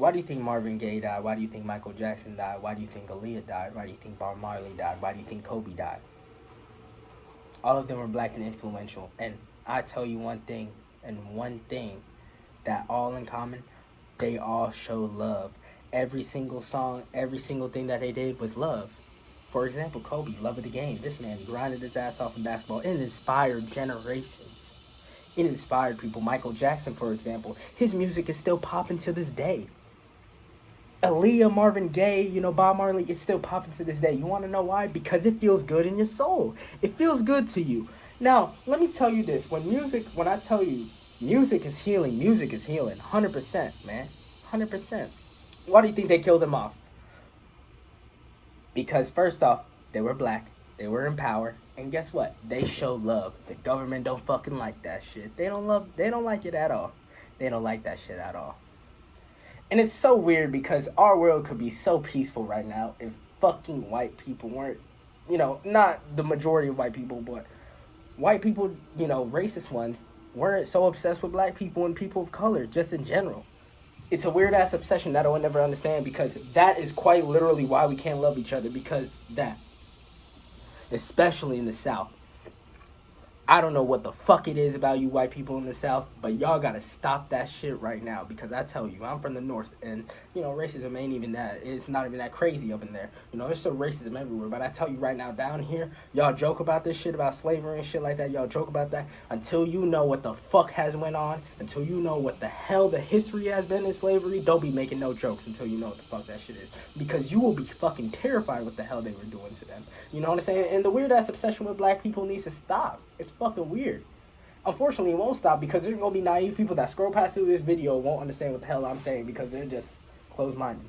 Why do you think Marvin Gaye died? Why do you think Michael Jackson died? Why do you think Aaliyah died? Why do you think Bob Marley died? Why do you think Kobe died? All of them were black and influential. And I tell you one thing, and one thing that all in common, they all show love. Every single song, every single thing that they did was love. For example, Kobe, love of the game. This man grinded his ass off in basketball. It inspired generations. It inspired people. Michael Jackson, for example, his music is still popping to this day. Aaliyah, Marvin Gaye, Bob Marley, it's still popping to this day. You want to know why? Because it feels good in your soul. It feels good to you. Now, let me tell you this. When I tell you music is healing, 100%, man. 100%. Why do you think they killed them off? Because first off, they were black. They were in power. And guess what? They show love. The government don't fucking like that shit. They don't like it at all. They don't like that shit at all. And it's so weird because our world could be so peaceful right now if fucking white people weren't, not the majority of white people, but white people, racist ones, weren't so obsessed with black people and people of color, just in general. It's a weird ass obsession that I will never understand, because that is quite literally why we can't love each other, because that. Especially in the South. I don't know what the fuck it is about you white people in the South, but y'all gotta stop that shit right now, because I tell you, I'm from the North, and, racism ain't even that, it's not even that crazy up in there. There's still racism everywhere, but I tell you right now, down here, y'all joke about this shit, about slavery and shit like that, y'all joke about that, until you know what the fuck has went on, until you know what the hell the history has been in slavery, don't be making no jokes until you know what the fuck that shit is, because you will be fucking terrified what the hell they were doing to them. You know what I'm saying? And the weird ass obsession with black people needs to stop. It's fucking weird. Unfortunately, it won't stop, because there's going to be naive people that scroll past through this video won't understand what the hell I'm saying, because they're just closed-minded.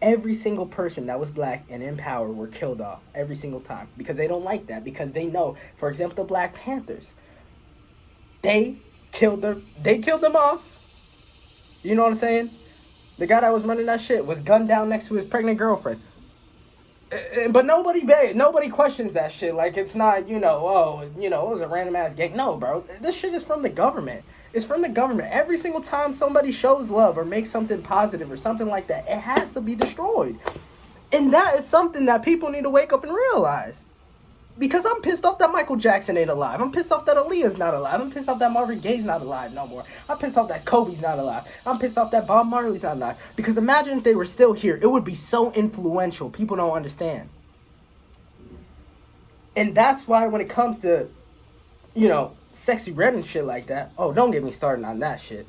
Every single person that was black and in power were killed off every single time, because they don't like that, because they know, for example, the Black Panthers, they killed them off. You know what I'm saying? The guy that was running that shit was gunned down next to his pregnant girlfriend. But nobody questions that shit. Like, it's not, it was a random ass gang. No, bro. This shit is from the government. It's from the government. Every single time somebody shows love or makes something positive or something like that, it has to be destroyed. And that is something that people need to wake up and realize. Because I'm pissed off that Michael Jackson ain't alive. I'm pissed off that Aaliyah's not alive. I'm pissed off that Marvin Gaye's not alive no more. I'm pissed off that Kobe's not alive. I'm pissed off that Bob Marley's not alive. Because imagine if they were still here. It would be so influential. People don't understand. And that's why when it comes to, Sexy Red and shit like that, oh, don't get me started on that shit.